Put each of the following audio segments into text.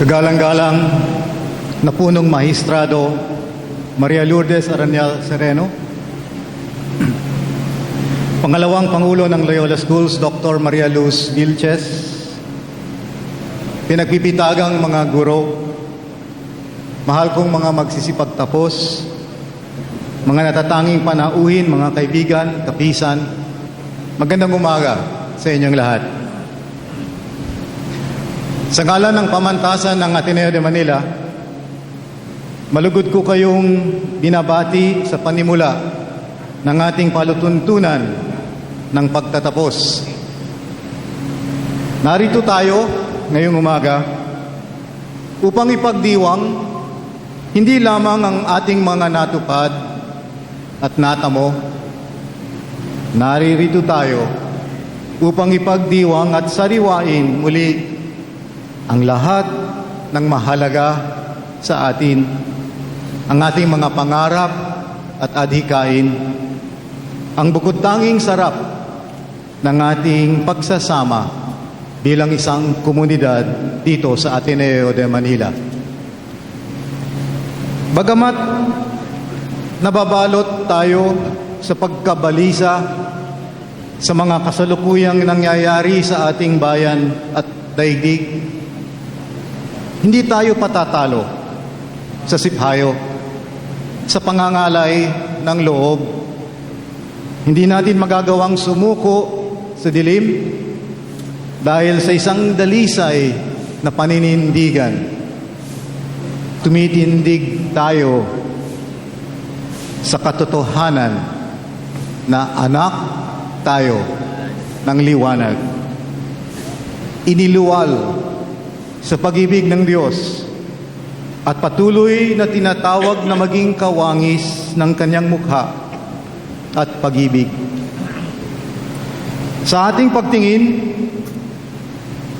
Kagalang-galang na punong Mahistrado Maria Lourdes Sereno, Pangalawang Pangulo ng Loyola Schools Dr. Maria Luz Vilches, pinagpipitagang mga guro, mahal kong mga magsisipagtapos, mga natatanging panauhin, mga kaibigan, kapisan, magandang umaga sa inyong lahat. Sa ngalan ng pamantasan ng Ateneo de Manila, malugod ko kayong binabati sa panimula ng ating palutuntunan ng pagtatapos. Narito tayo ngayong umaga upang ipagdiwang hindi lamang ang ating mga natupad at natamo. Naririto tayo upang ipagdiwang at sariwain muli ang lahat ng mahalaga sa atin, ang ating mga pangarap at adhikain, ang bukod tanging sarap ng ating pagsasama bilang isang komunidad dito sa Ateneo de Manila. Bagamat nababalot tayo sa pagkabalisa sa mga kasalukuyang nangyayari sa ating bayan at daigdig, hindi tayo patatalo sa siphayo, sa pangangalay ng loob. Hindi natin magagawang sumuko sa dilim dahil sa isang dalisay na paninindigan. Tumitindig tayo sa katotohanan na anak tayo ng liwanag. Iniluwal sa pag-ibig ng Diyos at patuloy na tinatawag na maging kawangis ng kanyang mukha at pag-ibig. Sa ating pagtingin,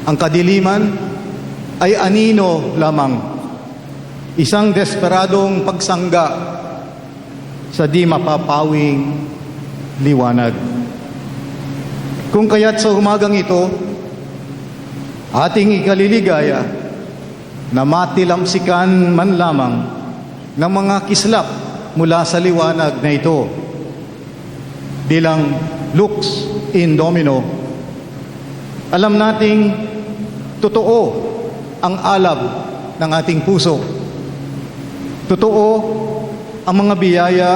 ang kadiliman ay anino lamang, isang desperadong pagsangga sa di mapapawing liwanag. Kung kaya't sa umagang ito, ating ikaliligaya na matilamsikan man lamang ng mga kislap mula sa liwanag na ito bilang lux in domino. Alam nating totoo ang alab ng ating puso. Totoo ang mga biyaya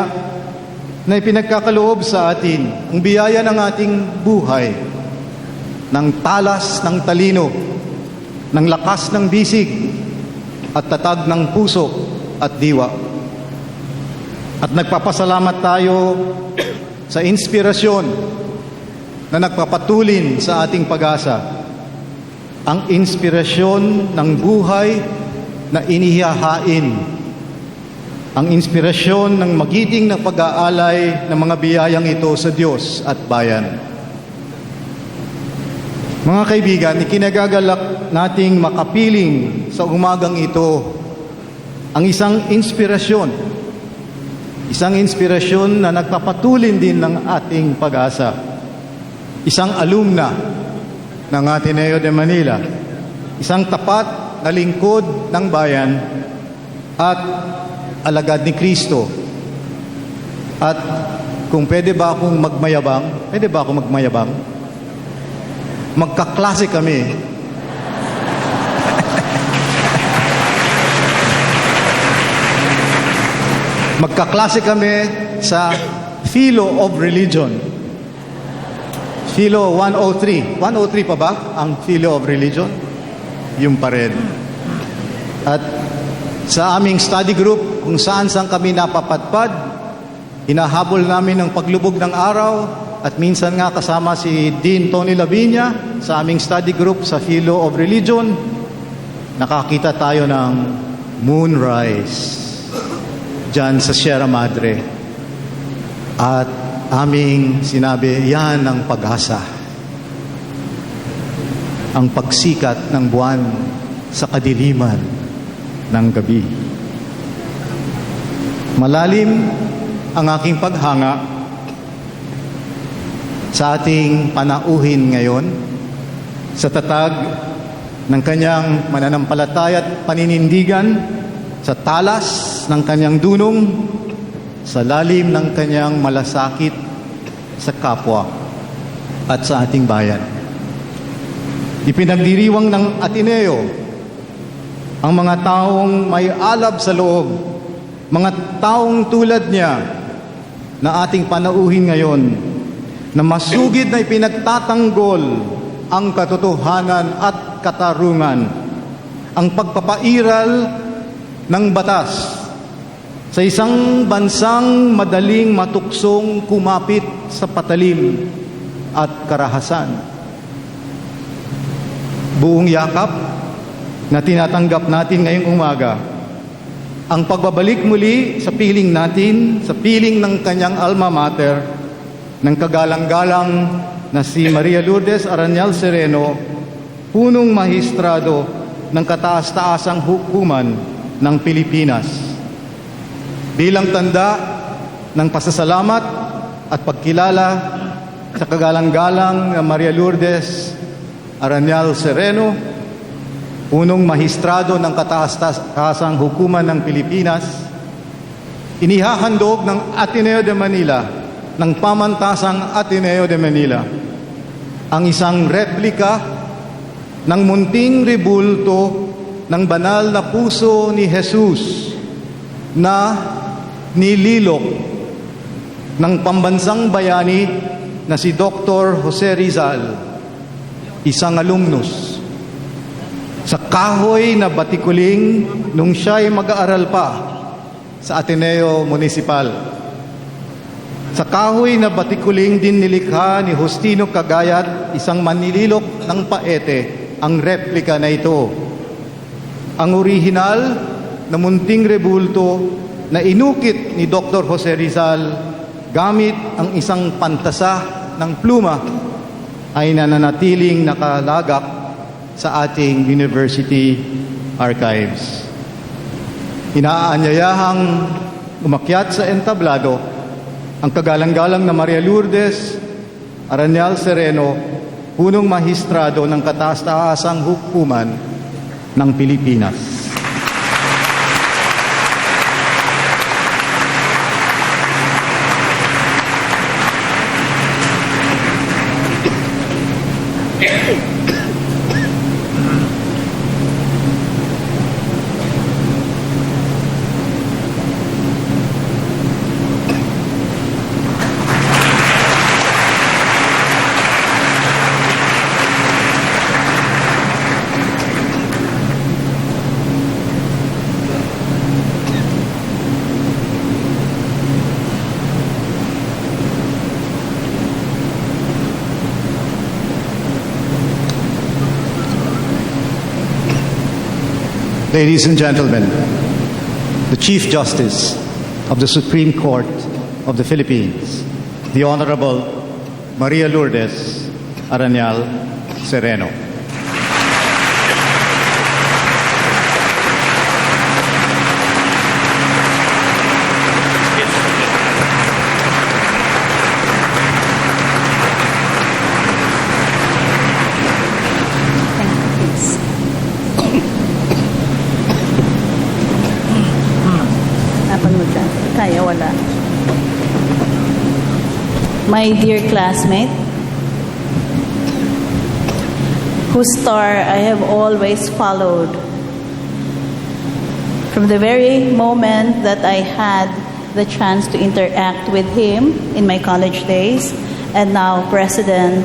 na ipinagkakaloob sa atin, ang biyaya ng ating buhay, ng talas ng talino, ng lakas ng bisig, at tatag ng puso at diwa. At nagpapasalamat tayo sa inspirasyon na nagpapatulin sa ating pag-asa. Ang inspirasyon ng buhay na inihahain. Ang inspirasyon ng magiting na pag-aalay ng mga biyayang ito sa Diyos at bayan. Mga kaibigan, ikinagagalak nating makapiling sa umagang ito ang isang inspirasyon. Isang inspirasyon na nagpapatulin din ng ating pag-asa. Isang alumna ng Ateneo de Manila. Isang tapat na lingkod ng bayan at alagad ni Kristo. At kung pwede ba akong magmayabang? Magkaklase kami. Magkaklase kami sa Philo of Religion. Philo 103. 103 pa ba ang Philo of Religion? Yung pa rin. At sa aming study group, kung saan kami napapadpad, hinahabol namin ang paglubog ng araw, at minsan nga kasama si Dean Tony Lavinia sa aming study group sa Philo of Religion, nakakita tayo ng moonrise dyan sa Sierra Madre. At aming sinabi, yan ang pag-asa. Ang pagsikat ng buwan sa kadiliman ng gabi. Malalim ang aking paghanga sa ating panauhin ngayon sa tatag ng kanyang mananampalataya at paninindigan, sa talas ng kanyang dunong, sa lalim ng kanyang malasakit sa kapwa at sa ating bayan. Ipinagdiriwang ng Ateneo ang mga taong may alab sa loob, mga taong tulad niya na ating panauhin ngayon, na masugid na ipinagtatanggol ang katotohanan at katarungan, ang pagpapairal ng batas sa isang bansang madaling matuksong kumapit sa patalim at karahasan. Buong yakap na tinatanggap natin ngayong umaga ang pagbabalik muli sa piling natin, sa piling ng kanyang alma mater, ng kagalang-galang na si Maria Lourdes Aranyal Sereno, punong mahistrado ng kataas-taasang hukuman ng Pilipinas. Bilang tanda ng pasasalamat at pagkilala sa kagalang-galang na Maria Lourdes Aranyal Sereno, punong mahistrado ng kataas-taasang hukuman ng Pilipinas, inihahandog ng Ateneo de Manila, ng pamantasang Ateneo de Manila, ang isang replika ng munting rebulto ng banal na puso ni Jesus na nililok ng pambansang bayani na si Dr. Jose Rizal, isang alumnus, sa kahoy na batikuling nung siya'y mag-aaral pa sa Ateneo Municipal. Sa kahoy na batikuling din nilikha ni Justino Cagayat, isang manlililok ng Paete, ang replika na ito. Ang orihinal na munting rebulto na inukit ni Dr. Jose Rizal gamit ang isang pantasa ng pluma ay nananatiling nakalagak sa ating University Archives. Inaanyayahang umakyat sa entablado ang kagalang-galang na Maria Lourdes Aranyal Sereno, punong mahistrado ng kataas-taasang hukuman ng Pilipinas. Ladies and gentlemen, the Chief Justice of the Supreme Court of the Philippines, the Honorable Maria Lourdes Aranyal Sereno. My dear classmate, whose star I have always followed. From the very moment that I had the chance to interact with him in my college days, and now president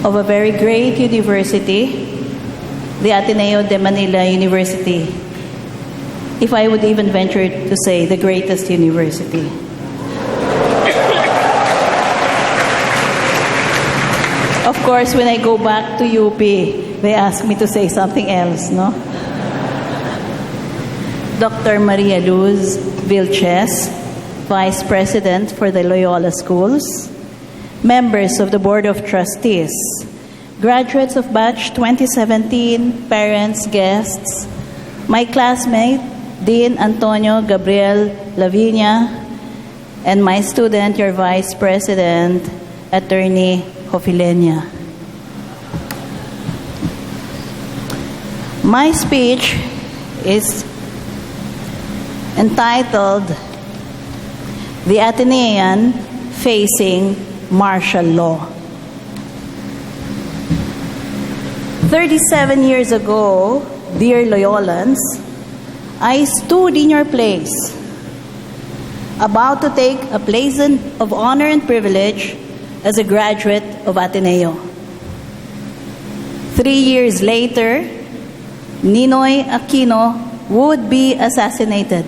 of a very great university, the Ateneo de Manila University, if I would even venture to say the greatest university. Of course, when I go back to UP, they ask me to say something else, no? Dr. Maria Luz Vilches, Vice President for the Loyola Schools, members of the Board of Trustees, graduates of Batch 2017, parents, guests, my classmate, Dean Antonio Gabriel Lavinia, and my student, your Vice President, Attorney Hofilenia. My speech is entitled The Atenean Facing Martial Law. 37 years ago, dear Loyolans, I stood in your place, about to take a place of honor and privilege as a graduate of Ateneo. 3 years later, Ninoy Aquino would be assassinated.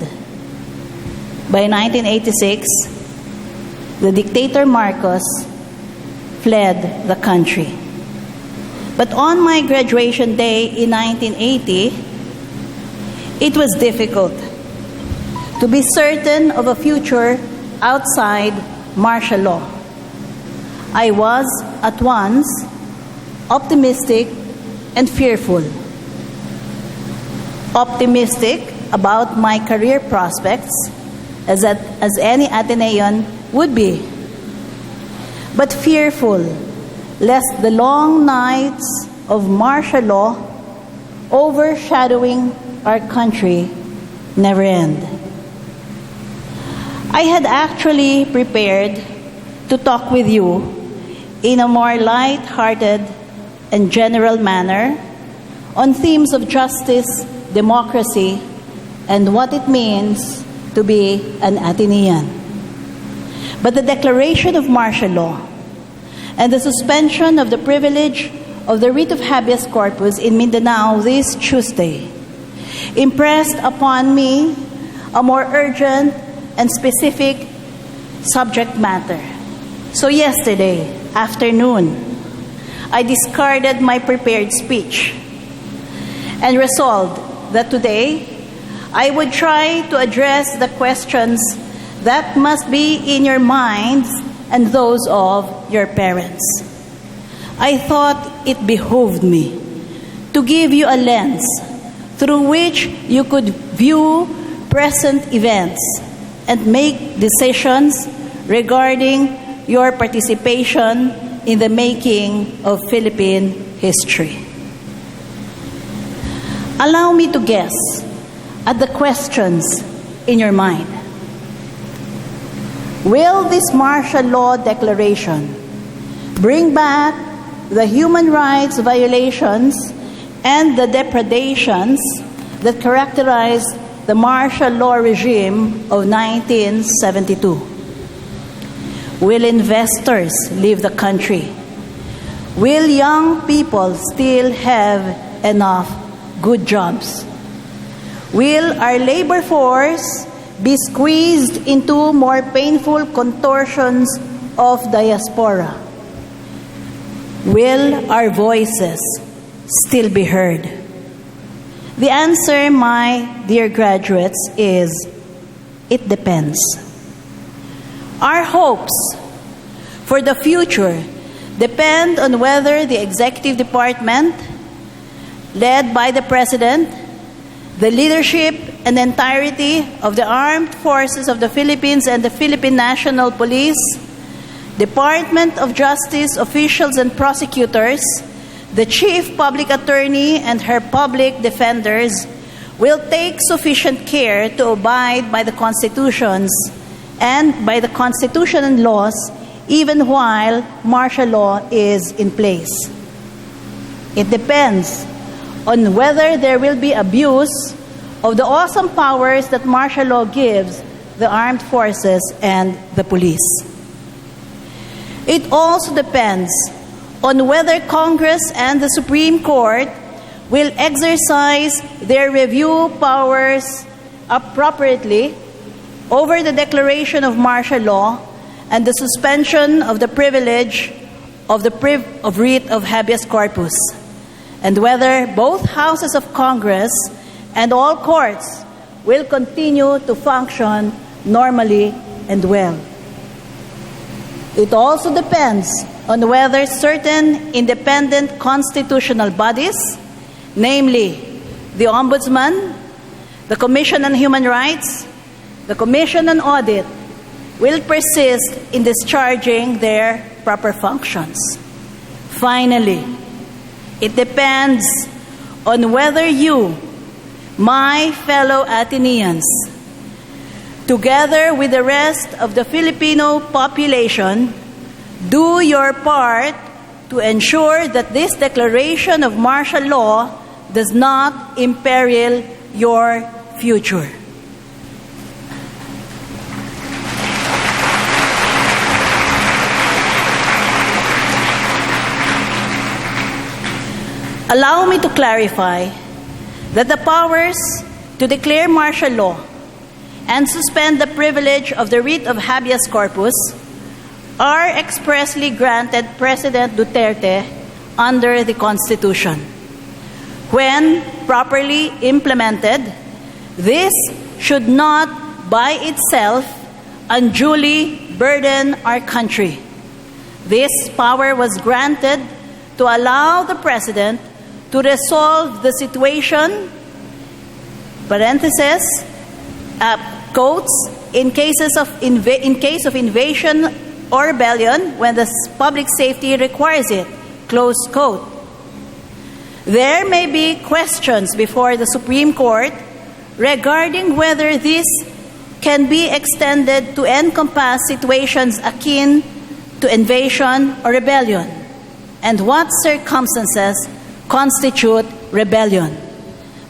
By 1986, the dictator Marcos fled the country. But on my graduation day in 1980, it was difficult to be certain of a future outside martial law. I was at once optimistic and fearful. Optimistic about my career prospects, as any Atenean would be, but fearful lest the long nights of martial law overshadowing our country never end. I had actually prepared to talk with you in a more light-hearted and general manner on themes of justice, democracy, and what it means to be an Atenean. But the declaration of martial law and the suspension of the privilege of the writ of habeas corpus in Mindanao this Tuesday impressed upon me a more urgent and specific subject matter. So yesterday afternoon, I discarded my prepared speech and resolved that today I would try to address the questions that must be in your minds and those of your parents. I thought it behooved me to give you a lens through which you could view present events and make decisions regarding your participation in the making of Philippine history. Allow me to guess at the questions in your mind. Will this martial law declaration bring back the human rights violations and the depredations that characterized the martial law regime of 1972? Will investors leave the country? Will young people still have enough good jobs? Will our labor force be squeezed into more painful contortions of diaspora? Will our voices still be heard? The answer, my dear graduates, is it depends. Our hopes for the future depend on whether the executive department, led by the President, the leadership and entirety of the armed forces of the Philippines and the Philippine National Police, Department of Justice officials and prosecutors, the Chief Public Attorney and her public defenders will take sufficient care to abide by the constitutions and by the Constitution and laws even while martial law is in place. It depends on whether there will be abuse of the awesome powers that martial law gives the armed forces and the police. It also depends on whether Congress and the Supreme Court will exercise their review powers appropriately over the declaration of martial law and the suspension of the privilege of writ of habeas corpus, and whether both houses of Congress and all courts will continue to function normally and well. It also depends on whether certain independent constitutional bodies, namely the Ombudsman, the Commission on Human Rights, the Commission on Audit, will persist in discharging their proper functions. Finally, it depends on whether you, my fellow Ateneans, together with the rest of the Filipino population, do your part to ensure that this declaration of martial law does not imperil your future. Allow me to clarify that the powers to declare martial law and suspend the privilege of the writ of habeas corpus are expressly granted President Duterte under the Constitution. When properly implemented, this should not by itself unduly burden our country. This power was granted to allow the President to resolve the situation, parentheses, quotes, in case of invasion or rebellion when the public safety requires it, close quote. There may be questions before the Supreme Court regarding whether this can be extended to encompass situations akin to invasion or rebellion, and what circumstances constitute rebellion.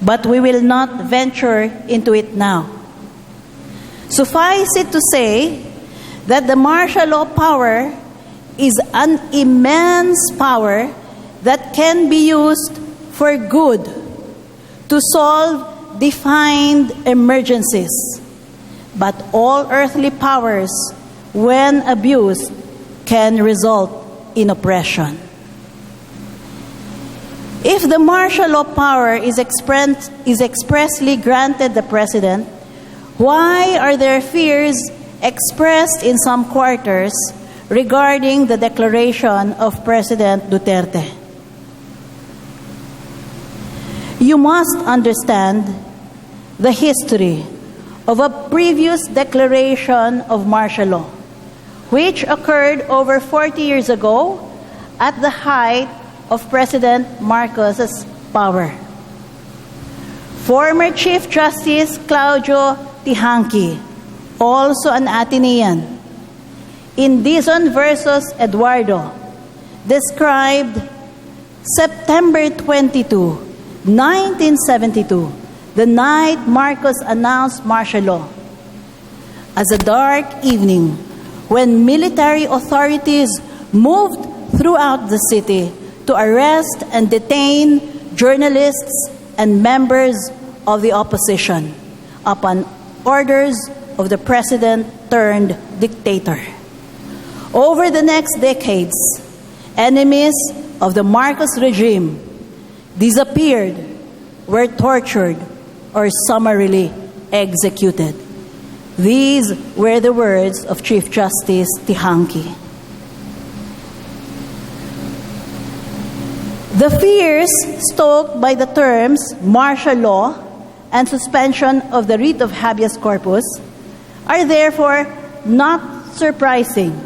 But we will not venture into it now. Suffice it to say that the martial law power is an immense power that can be used for good to solve defined emergencies. But all earthly powers, when abused, can result in oppression. If the martial law power is expressly granted the President, why are there fears expressed in some quarters regarding the declaration of President Duterte? You must understand the history of a previous declaration of martial law, which occurred over 40 years ago at the height of President Marcos's power. Former Chief Justice Claudio Tihanqui, also an Atenean, in Dizon versus Eduardo, described September 22, 1972, the night Marcos announced martial law, as a dark evening when military authorities moved throughout the city to arrest and detain journalists and members of the opposition upon orders of the president turned dictator. Over the next decades, enemies of the Marcos regime disappeared, were tortured, or summarily executed. These were the words of Chief Justice Tihanqui. The fears stoked by the terms martial law and suspension of the writ of habeas corpus are therefore not surprising.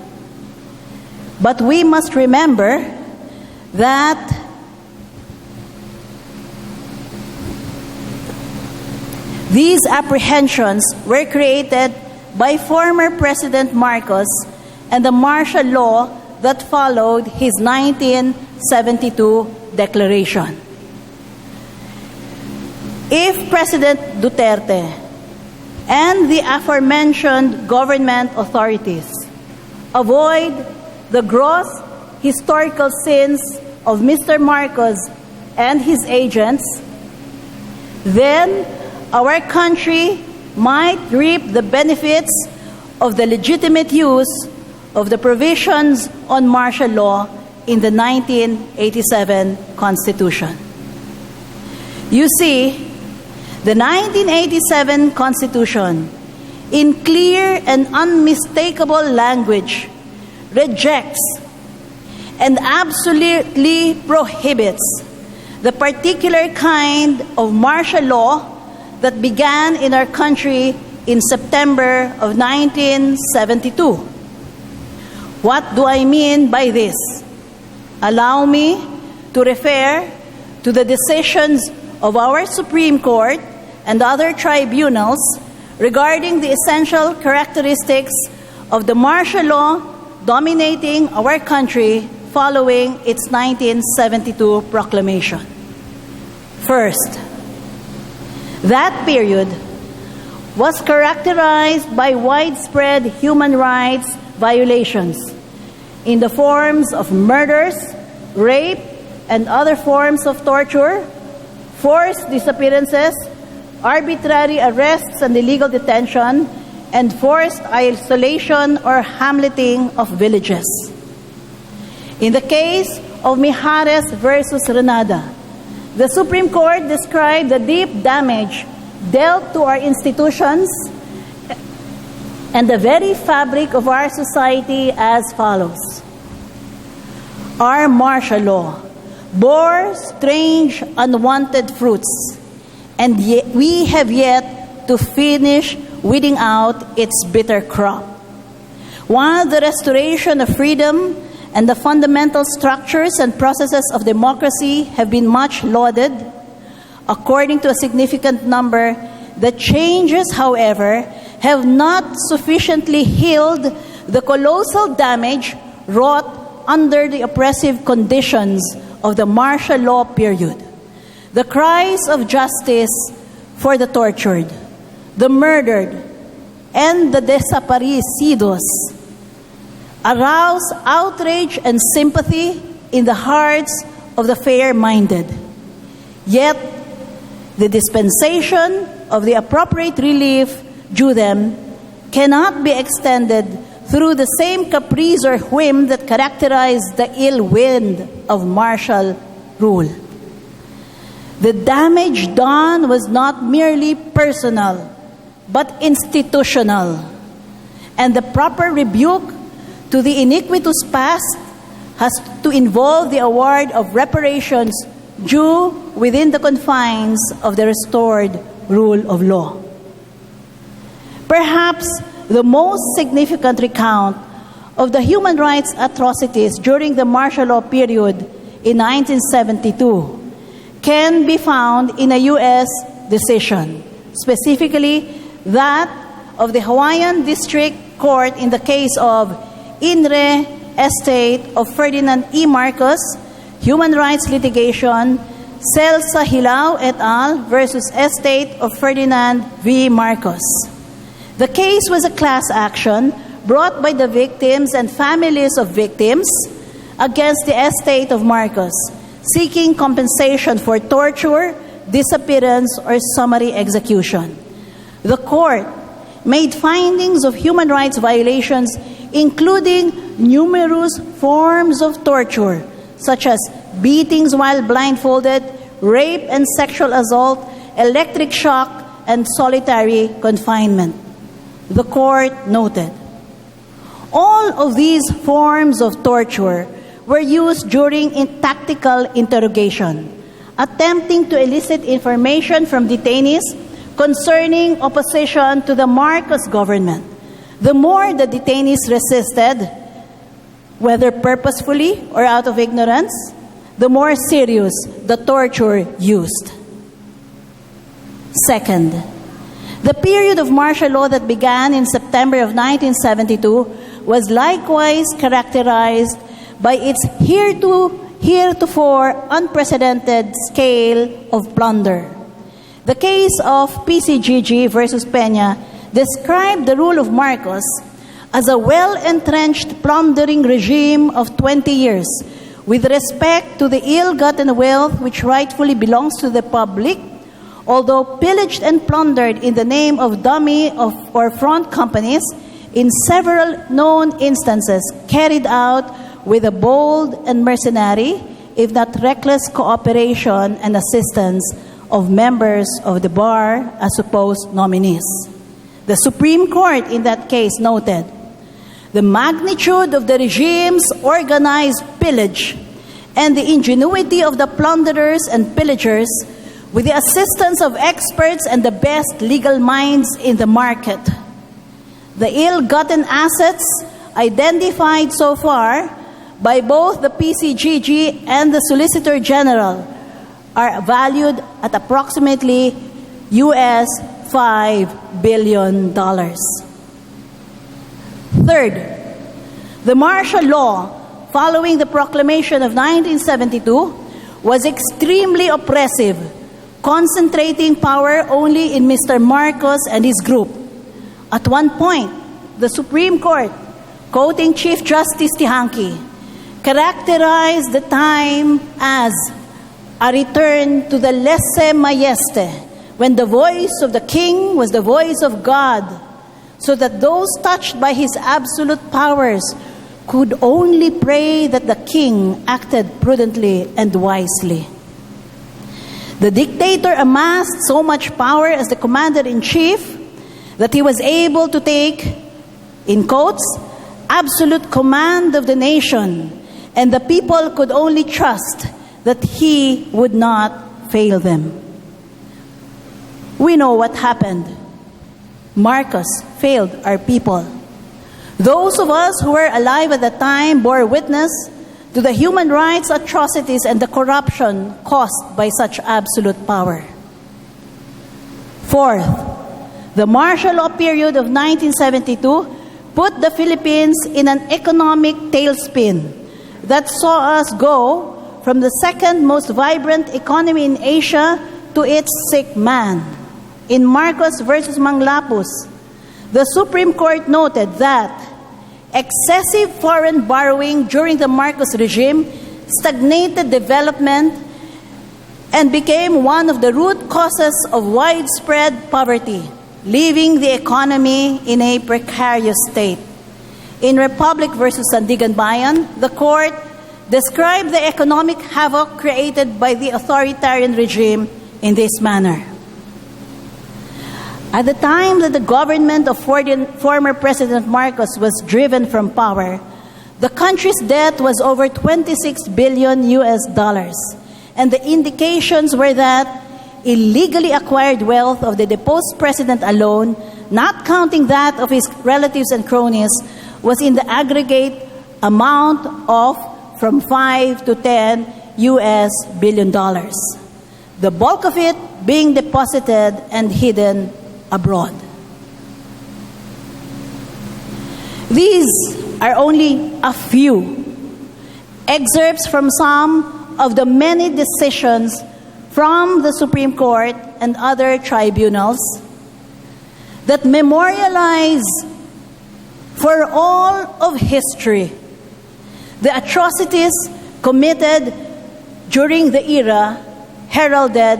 But we must remember that these apprehensions were created by former President Marcos and the martial law that followed his 1972 declaration. If President Duterte and the aforementioned government authorities avoid the gross historical sins of Mr. Marcos and his agents, then our country might reap the benefits of the legitimate use of the provisions on martial law in the 1987 Constitution. You see, the 1987 Constitution, in clear and unmistakable language, rejects and absolutely prohibits the particular kind of martial law that began in our country in September of 1972. What do I mean by this? Allow me to refer to the decisions of our Supreme Court and other tribunals regarding the essential characteristics of the martial law dominating our country following its 1972 proclamation. First, that period was characterized by widespread human rights violations in the forms of murders, rape, and other forms of torture, forced disappearances, arbitrary arrests and illegal detention, and forced isolation or hamleting of villages. In the case of Mijares versus Renada, the Supreme Court described the deep damage dealt to our institutions and the very fabric of our society as follows. Our martial law bore strange, unwanted fruits, and yet we have yet to finish weeding out its bitter crop. While the restoration of freedom and the fundamental structures and processes of democracy have been much lauded, according to a significant number, the changes, however, have not sufficiently healed the colossal damage wrought under the oppressive conditions of the martial law period. The cries of justice for the tortured, the murdered, and the desaparecidos arouse outrage and sympathy in the hearts of the fair-minded. Yet, the dispensation of the appropriate relief due them cannot be extended through the same caprice or whim that characterized the ill wind of martial rule. The damage done was not merely personal, but institutional, and the proper rebuke to the iniquitous past has to involve the award of reparations due within the confines of the restored rule of law. Perhaps the most significant recount of the human rights atrocities during the martial law period in 1972 can be found in a U.S. decision, specifically that of the Hawaiian District Court in the case of In Re Estate of Ferdinand E. Marcos, Human Rights Litigation, Celsa Hilao et al. Versus Estate of Ferdinand V. Marcos. The case was a class action brought by the victims and families of victims against the estate of Marcos, seeking compensation for torture, disappearance, or summary execution. The court made findings of human rights violations, including numerous forms of torture, such as beatings while blindfolded, rape and sexual assault, electric shock, and solitary confinement. The court noted, all of these forms of torture were used during tactical interrogation, attempting to elicit information from detainees concerning opposition to the Marcos government. The more the detainees resisted, whether purposefully or out of ignorance, the more serious the torture used. Second, the period of martial law that began in September of 1972 was likewise characterized by its heretofore unprecedented scale of plunder. The case of PCGG versus Peña described the rule of Marcos as a well-entrenched plundering regime of 20 years with respect to the ill-gotten wealth which rightfully belongs to the public, although pillaged and plundered in the name of dummy or front companies in several known instances carried out with a bold and mercenary, if not reckless, cooperation and assistance of members of the bar as supposed nominees. The Supreme Court in that case noted, the magnitude of the regime's organized pillage and the ingenuity of the plunderers and pillagers with the assistance of experts and the best legal minds in the market. The ill-gotten assets identified so far by both the PCGG and the Solicitor General are valued at approximately US $5 billion. Third, the martial law following the proclamation of 1972 was extremely oppressive, concentrating power only in Mr. Marcos and his group. At one point, the Supreme Court, quoting Chief Justice Tihanki, characterized the time as a return to the lese majeste, when the voice of the king was the voice of God, so that those touched by his absolute powers could only pray that the king acted prudently and wisely. The dictator amassed so much power as the commander-in-chief that he was able to take, in quotes, absolute command of the nation, and the people could only trust that he would not fail them. We know what happened. Marcos failed our people. Those of us who were alive at the time bore witness to the human rights atrocities and the corruption caused by such absolute power. Fourth, the martial law period of 1972 put the Philippines in an economic tailspin that saw us go from the second most vibrant economy in Asia to its sick man. In Marcos versus Manglapus, the Supreme Court noted that excessive foreign borrowing during the Marcos regime stagnated development and became one of the root causes of widespread poverty, leaving the economy in a precarious state. In Republic versus Sandigan Bayan, the court described the economic havoc created by the authoritarian regime in this manner. At the time that the government of former President Marcos was driven from power, the country's debt was over $26 billion, and the indications were that illegally acquired wealth of the deposed president alone, not counting that of his relatives and cronies, was in the aggregate amount of from 5 to 10 billion. The bulk of it being deposited and hidden abroad. These are only a few excerpts from some of the many decisions from the Supreme Court and other tribunals that memorialize for all of history the atrocities committed during the era heralded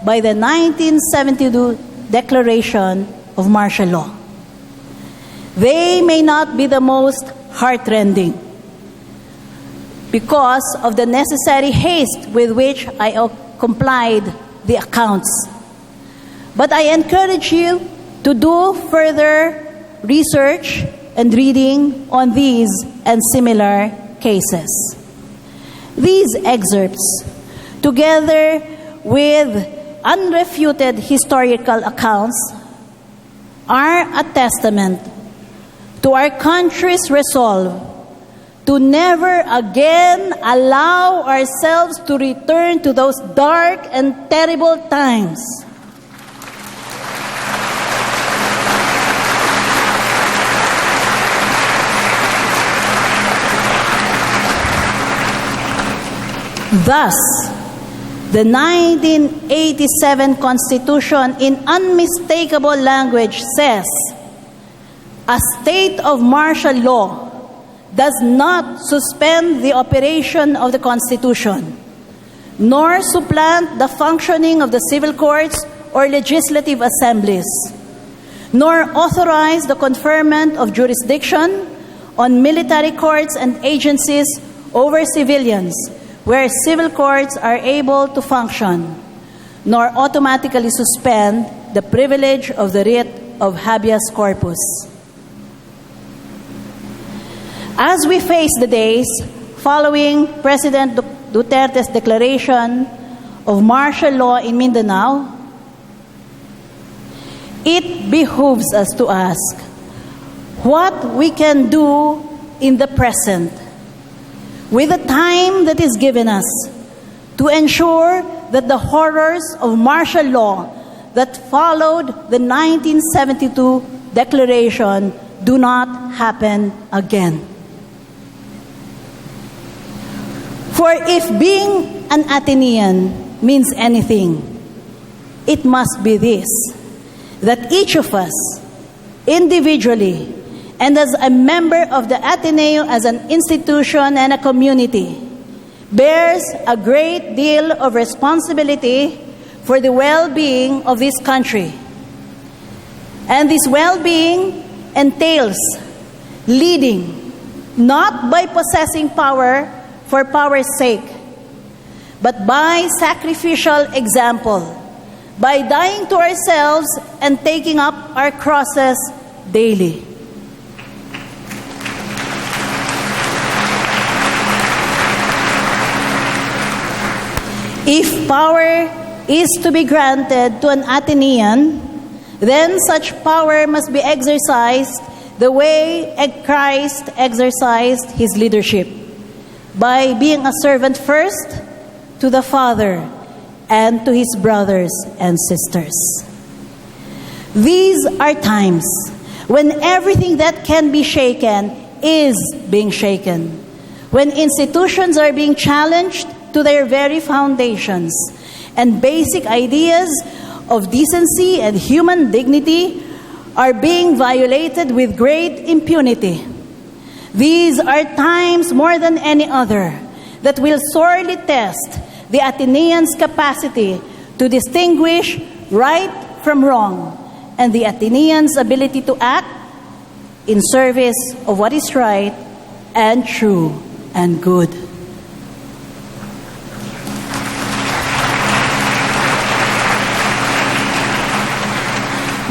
by the 1972 Declaration of Martial Law. They may not be the most heartrending because of the necessary haste with which I complied the accounts. But I encourage you to do further research and reading on these and similar cases. These excerpts, together with unrefuted historical accounts, are a testament to our country's resolve to never again allow ourselves to return to those dark and terrible times. Thus, the 1987 Constitution in unmistakable language says, a state of martial law does not suspend the operation of the Constitution, nor supplant the functioning of the civil courts or legislative assemblies, nor authorize the conferment of jurisdiction on military courts and agencies over civilians, where civil courts are able to function, nor automatically suspend the privilege of the writ of habeas corpus. As we face the days following President Duterte's declaration of martial law in Mindanao, it behooves us to ask what we can do in the present with the time that is given us to ensure that the horrors of martial law that followed the 1972 declaration do not happen again. For if being an Atenean means anything, it must be this, that each of us, individually, and as a member of the Ateneo as an institution and a community, bears a great deal of responsibility for the well-being of this country. And this well-being entails leading, not by possessing power for power's sake, but by sacrificial example, by dying to ourselves and taking up our crosses daily. If power is to be granted to an Atenean, then such power must be exercised the way Christ exercised his leadership, by being a servant first to the Father and to his brothers and sisters. These are times when everything that can be shaken is being shaken, when institutions are being challenged to their very foundations, and basic ideas of decency and human dignity are being violated with great impunity. These are times more than any other that will sorely test the Ateneans' capacity to distinguish right from wrong, and the Ateneans' ability to act in service of what is right and true and good.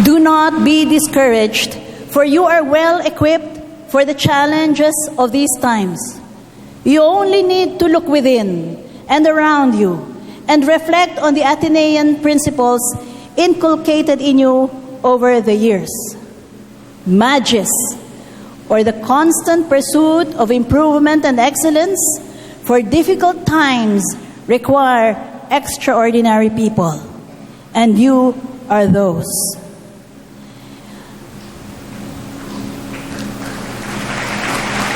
Do not be discouraged, for you are well equipped for the challenges of these times. You only need to look within and around you and reflect on the Atenean principles inculcated in you over the years. Magis, or the constant pursuit of improvement and excellence for difficult times, require extraordinary people, and you are those.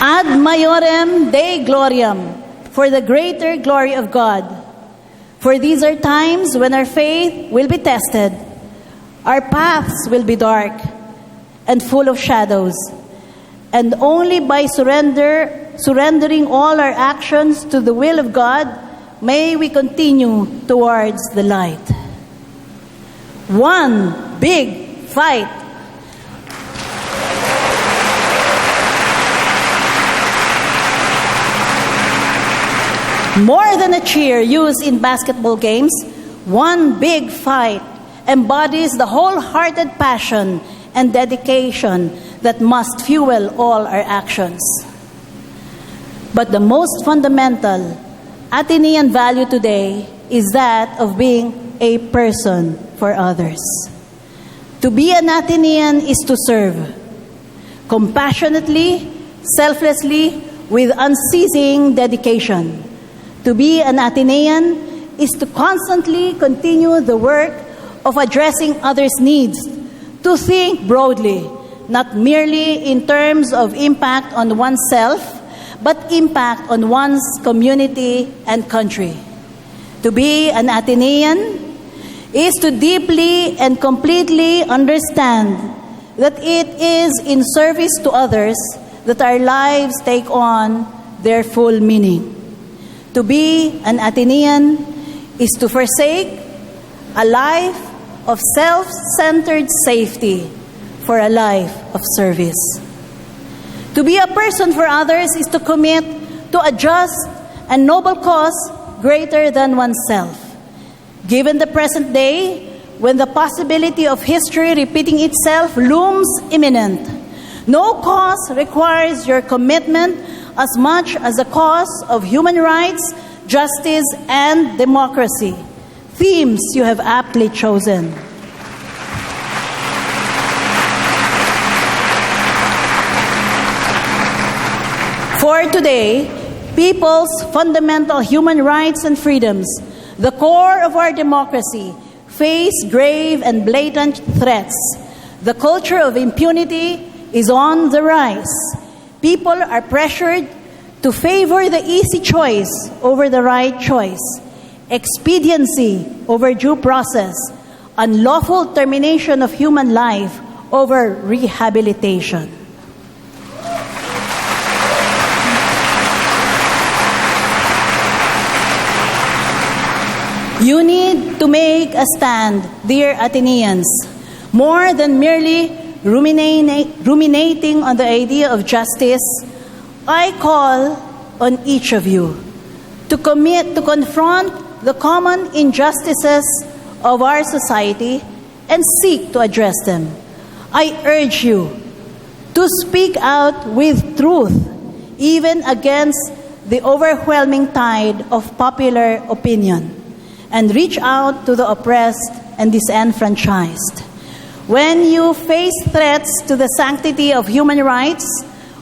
Ad maiorem Dei gloriam, for the greater glory of God. For these are times when our faith will be tested, our paths will be dark and full of shadows, and only by surrendering all our actions to the will of God may we continue towards the light. One big fight. More than a cheer used in basketball games, one big fight embodies the wholehearted passion and dedication that must fuel all our actions. But the most fundamental Atenean value today is that of being a person for others. To be an Atenean is to serve compassionately, selflessly, with unceasing dedication. To be an Atenean is to constantly continue the work of addressing others' needs, to think broadly, not merely in terms of impact on oneself, but impact on one's community and country. To be an Atenean is to deeply and completely understand that it is in service to others that our lives take on their full meaning. To be an Atenean is to forsake a life of self-centered safety for a life of service. To be a person for others is to commit to a just and noble cause greater than oneself. Given the present day, when the possibility of history repeating itself looms imminent, no cause requires your commitment as much as the cause of human rights, justice, and democracy, themes you have aptly chosen. For today, people's fundamental human rights and freedoms the core of our democracy, face grave and blatant threats. The culture of impunity is on the rise. People are pressured to favor the easy choice over the right choice, expediency over due process, unlawful termination of human life over rehabilitation. You need to make a stand, dear Ateneans, more than merely ruminating on the idea of justice. I call on each of you to commit to confront the common injustices of our society and seek to address them. I urge you to speak out with truth, even against the overwhelming tide of popular opinion, and reach out to the oppressed and disenfranchised. When you face threats to the sanctity of human rights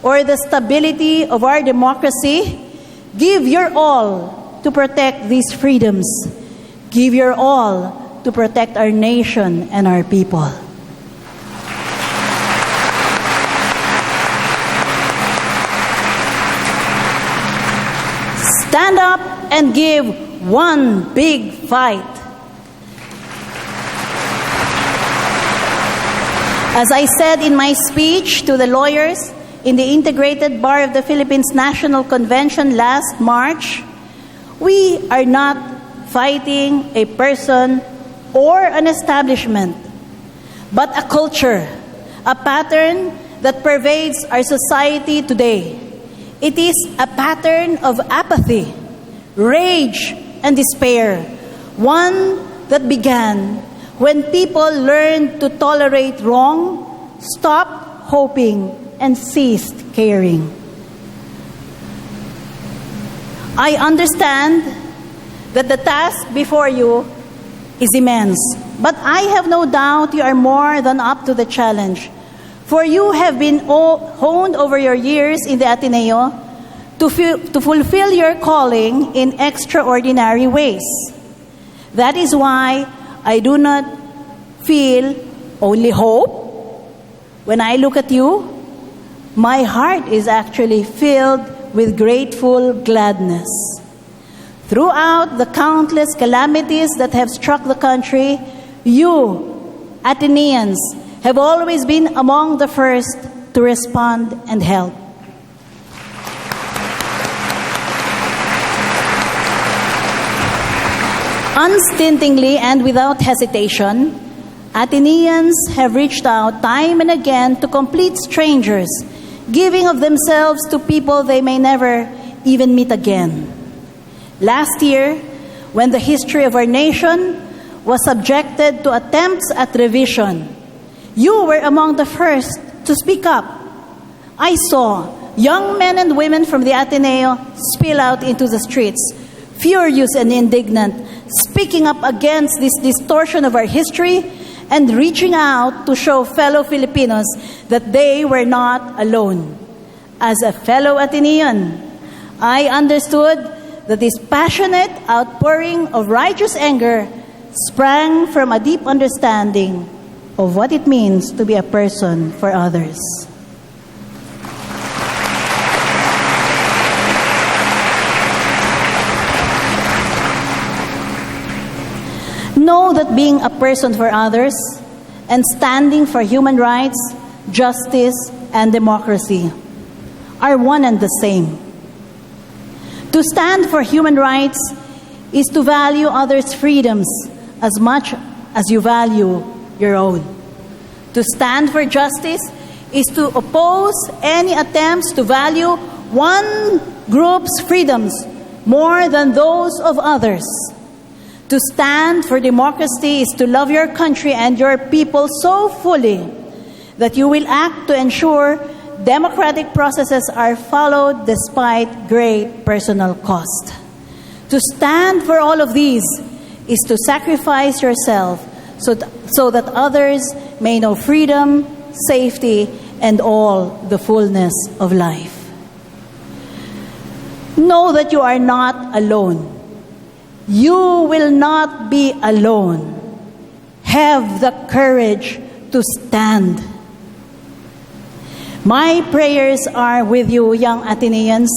or the stability of our democracy, give your all to protect these freedoms. Give your all to protect our nation and our people. Stand up and give one big fight. As I said in my speech to the lawyers in the Integrated Bar of the Philippines National Convention last March, we are not fighting a person or an establishment, but a culture, a pattern that pervades our society today. It is a pattern of apathy, rage, and despair, one that began when people learned to tolerate wrong, stopped hoping, and ceased caring. I understand that the task before you is immense, but I have no doubt you are more than up to the challenge. For you have been honed over your years in the Ateneo to fulfill your calling in extraordinary ways. That is why I do not feel only hope. When I look at you, my heart is actually filled with grateful gladness. Throughout the countless calamities that have struck the country, you, Ateneans, have always been among the first to respond and help. Unstintingly and without hesitation, Ateneans have reached out time and again to complete strangers, giving of themselves to people they may never even meet again. Last year, when the history of our nation was subjected to attempts at revision, you were among the first to speak up. I saw young men and women from the Ateneo spill out into the streets, furious and indignant, speaking up against this distortion of our history and reaching out to show fellow Filipinos that they were not alone. As a fellow Atenean, I understood that this passionate outpouring of righteous anger sprang from a deep understanding of what it means to be a person for others. Know that being a person for others and standing for human rights, justice, and democracy are one and the same. To stand for human rights is to value others' freedoms as much as you value your own. To stand for justice is to oppose any attempts to value one group's freedoms more than those of others. To stand for democracy is to love your country and your people so fully that you will act to ensure democratic processes are followed despite great personal cost. To stand for all of these is to sacrifice yourself so that others may know freedom, safety, and all the fullness of life. Know that you are not alone. You will not be alone. Have the courage to stand. My prayers are with you, young Ateneans,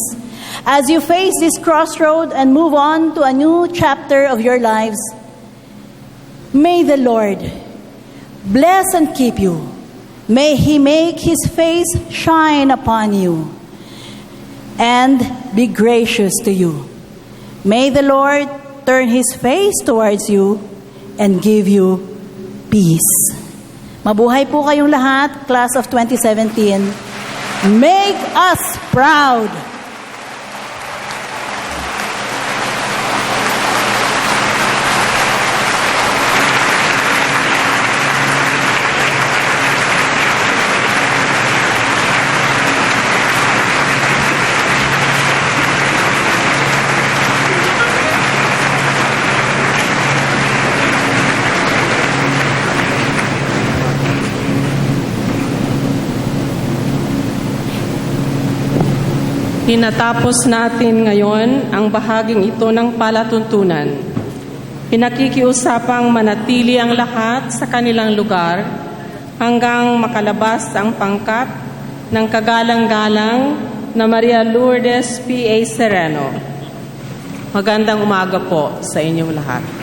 as you face this crossroad and move on to a new chapter of your lives. May the Lord bless and keep you. May He make His face shine upon you and be gracious to you. May the Lord turn His face towards you and give you peace. Mabuhay po kayong lahat, class of 2017. Make us proud. Tinatapos natin ngayon ang bahaging ito ng palatuntunan. Pinakikiusapang manatili ang lahat sa kanilang lugar hanggang makalabas ang pangkat ng kagalang-galang na Maria Lourdes P.A. Sereno. Magandang umaga po sa inyong lahat.